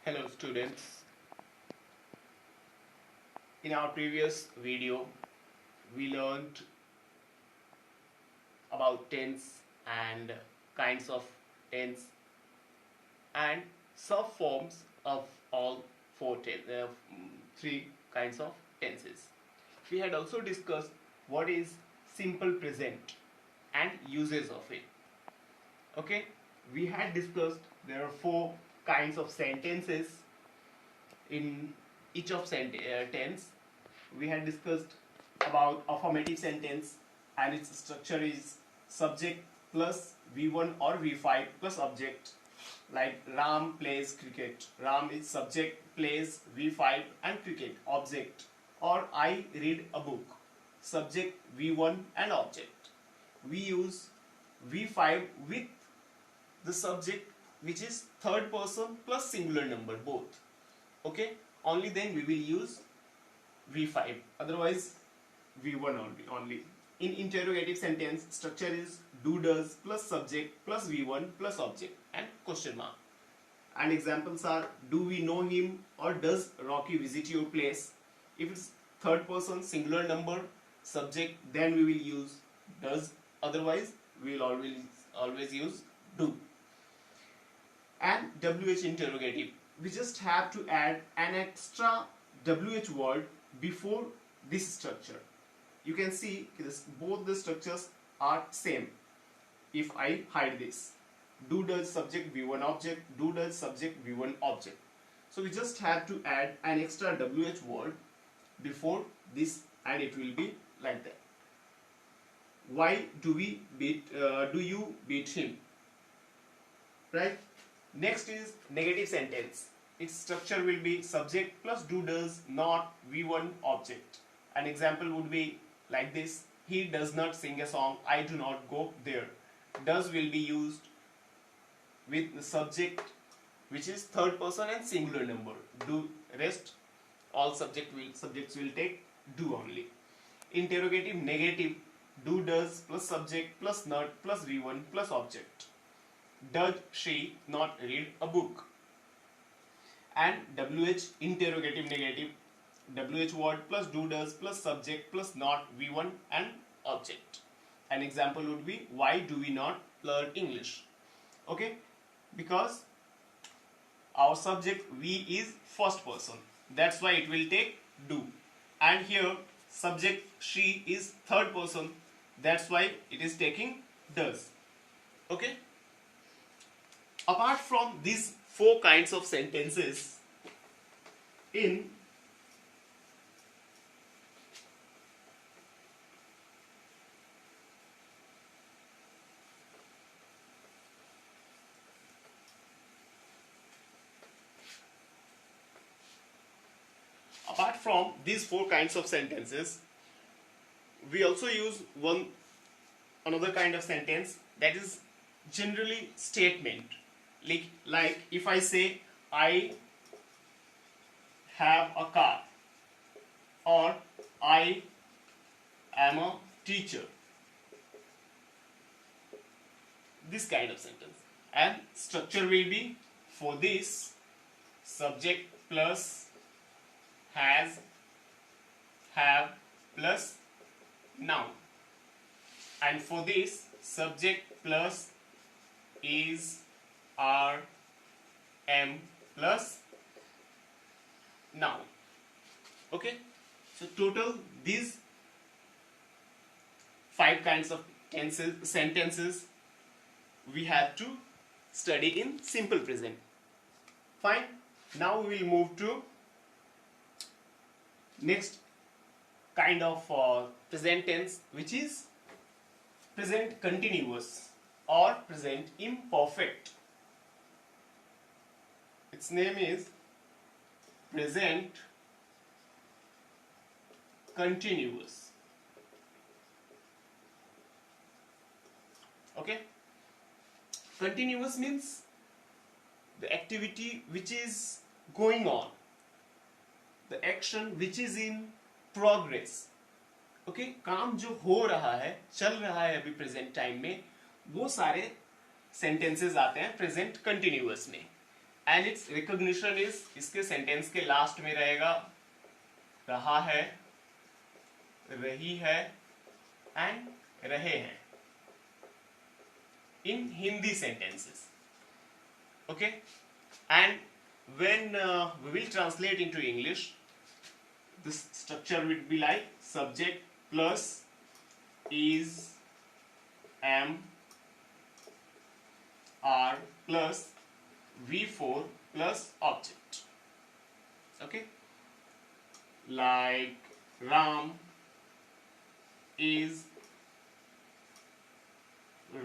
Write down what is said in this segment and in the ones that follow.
Hello students, in our previous video we learned about tense and kinds of tense and subforms of all three kinds of tenses. We had also discussed what is simple present and uses of it. Okay, we had discussed there are four kinds of sentences in each of tense. We had discussed about affirmative sentence and its structure is subject plus V1 or V5 plus object, like Ram plays cricket. Ram is subject, plays V5 and cricket object. Or I read a book, subject V1 and object. We use V5 with the subject which is third person plus singular number both. Okay, only then we will use V5, otherwise V1 only. In interrogative sentence, structure is do does plus subject plus V1 plus object and question mark. And examples are do we know him or does Rocky visit your place. If it's third person singular number subject, then we will use does, otherwise we will always use do. And WH interrogative, we just have to add an extra WH word before this structure. You can see this, both the structures are same. If I hide this, do does subject V1 object, do does subject V1 object. So we just have to add an extra WH word before this and it will be like that. Why do you beat him? Right? Next is negative sentence. Its structure will be subject plus do does not V1 object. An example would be like this: he does not sing a song, I do not go there. Does will be used with the subject which is third person and singular number. Do rest all subjects will take do only. Interrogative negative, do does plus subject plus not plus V1 plus object. Does she not read a book? And WH interrogative negative, WH word plus do does plus subject plus not V1 and object. An example would be why do we not learn English? Okay, because our subject we is first person, that's why it will take do. And here subject she is third person, that's why it is taking does. Okay. Apart from these four kinds of sentences, in apart from these four kinds of sentences, we also use another kind of sentence that is generally statement. Like if I say I have a car or I am a teacher, this kind of sentence. And structure will be for this subject plus has, have plus noun, and for this subject plus is, are, am plus noun. Okay, so total these five kinds of sentences we have to study in simple present. Fine. Now we will move to next kind of present tense, which is present continuous or present imperfect. Its name is present continuous. Okay, continuous means the activity which is going on, the action which is in progress. Okay, काम जो हो रहा है, चल रहा है अभी present time में, वो सारे सेंटेंसेस आते हैं प्रेजेंट कंटिन्यूअस में. एंड इट्स रिकॉग्निशन इज, इसके सेंटेंस के लास्ट में रहेगा रहा है, रही है एंड रहे हैं in Hindi sentences. Okay, and when we will translate into English, this structure will be like subject plus is, am, are plus V4 plus object. Okay, like Ram is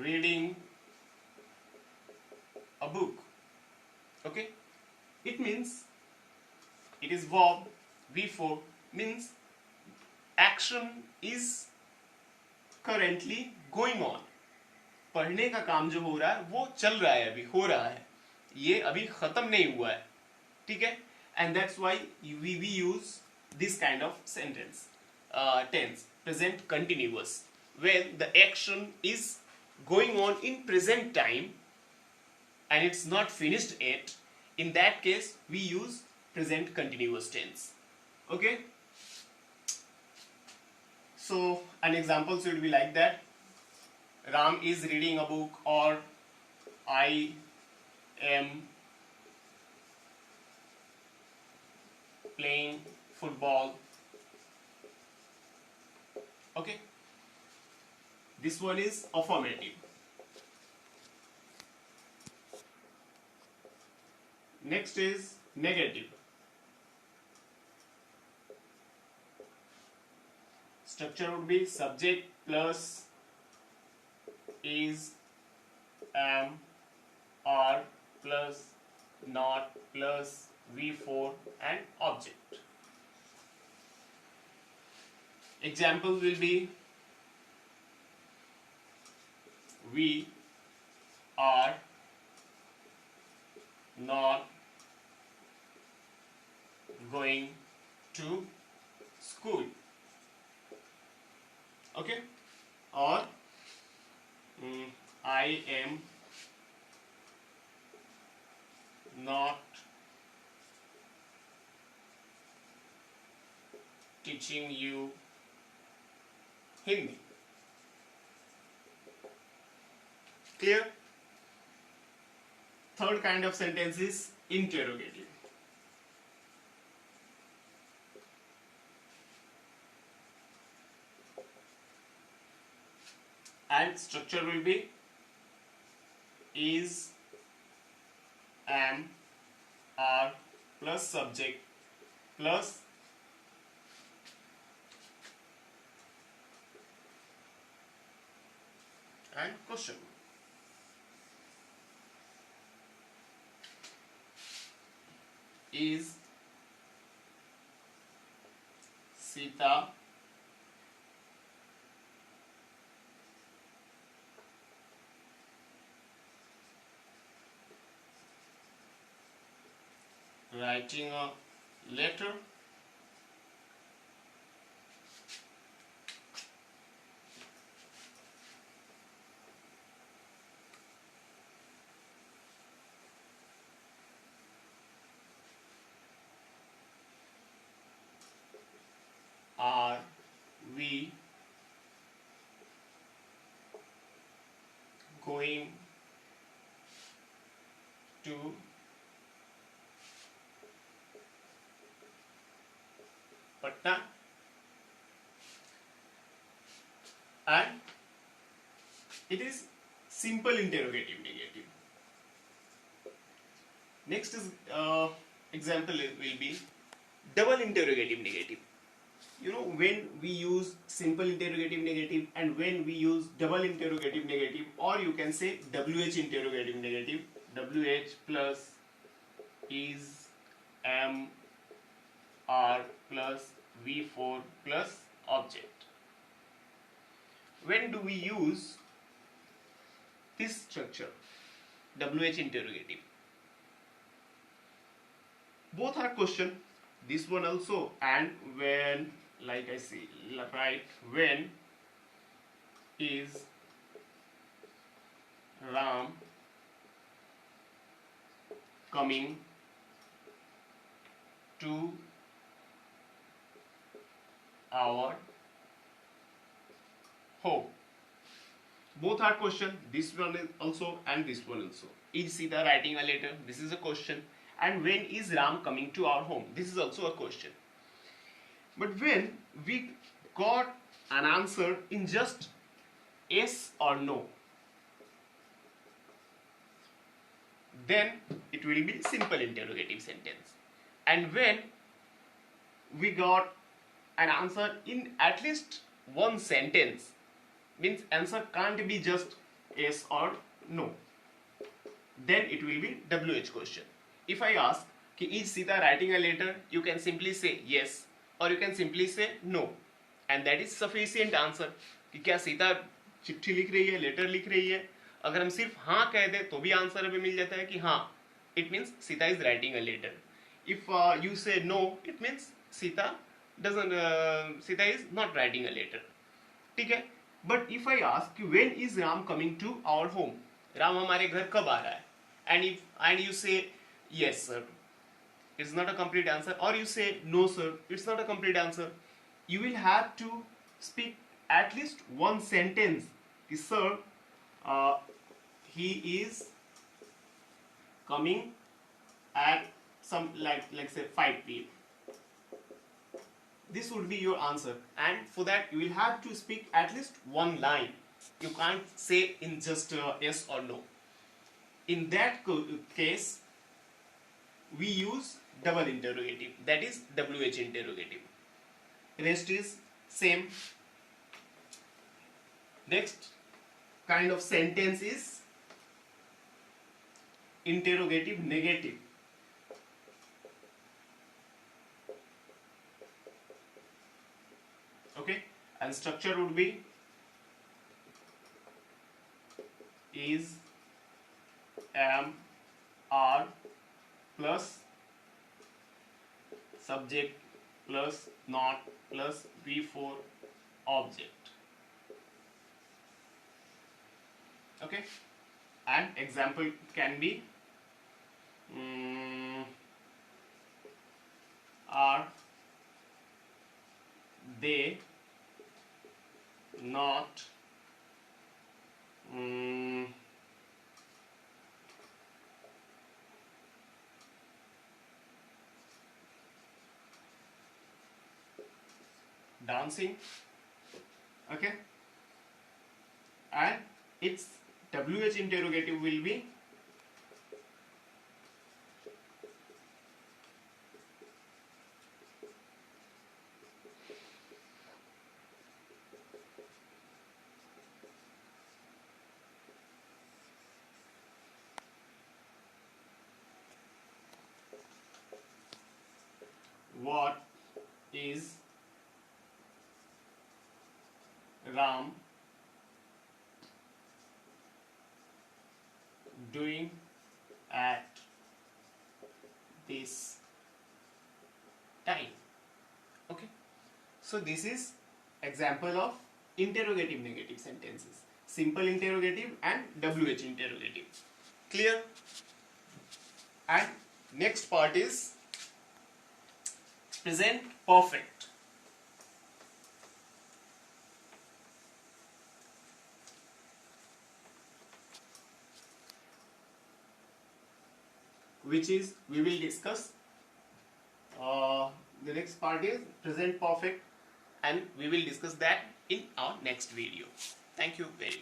reading a book. Okay, it means it is verb. V4 means action is currently going on. पढ़ने का काम जो हो रहा है वो चल रहा है, अभी हो रहा है, ये अभी खत्म नहीं हुआ है. ठीक है, and that's why we use this kind of sentence, tense, present continuous, when the action is going on in present time and it's not finished yet. In that case we use present continuous tense. Okay, so an example should be like that: Ram is reading a book, or I am playing football. Okay, this one is affirmative. Next is negative. Structure would be subject plus is, am, are plus not plus V4 and object. Example will be: we are not going to school. Okay, or I am not teaching you Hindi. Clear? Third kind of sentence is interrogative. And structure will be is, am, are plus subject plus and question. Is Sita writing a letter? Are we going to Patna? And it is simple interrogative negative. Next is example will be double interrogative negative. You know, when we use simple interrogative negative and when we use double interrogative negative, or you can say WH interrogative negative, WH plus is, am, are plus V4 plus object. When do we use this structure, WH interrogative? Both are question, this one also, and when, like I say, right, when is Ram coming to our home. Both are question. This one is also and this one also. Is Sita writing a letter? This is a question. And when is Ram coming to our home? This is also a question. But when we got an answer in just yes or no, then it will be simple interrogative sentence. And when we got an answer in at least one sentence, means answer can't be just yes or no, then it will be WH question. If I ask, is Sita writing a letter? You can simply say yes or you can simply say no, and that is sufficient answer. कि क्या सीता चिट्ठी लिख रही है, letter लिख रही है? अगर हम सिर्फ हाँ कह दे तो भी आंसर हमें मिल जाता है कि हाँ, it means Sita is writing a letter. If you say no, it means Sita is not writing a letter. ठीक है? But if I ask when is Ram coming to our home? Ram हमारे घर कब आ रहा है? And you say yes sir, it's not a complete answer, or you say no sir, it's not a complete answer. You will have to speak at least one sentence. Sir, he is coming at some like say 5 p.m. This would be your answer, and for that you will have to speak at least one line. You can't say in just yes or no. In that case, we use double interrogative, that is WH interrogative. Rest is same. Next kind of sentence is interrogative negative. Okay, and structure would be is, am, are plus subject plus not plus V4 object. Okay, and example can be are they not dancing? Okay, and its WH interrogative will be what is Ram doing at this time? Okay, so this is example of interrogative negative sentences, simple interrogative and WH interrogative. Clear? And next part is present perfect. Which is we will discuss. The next part is present perfect, and we will discuss that in our next video. Thank you very much.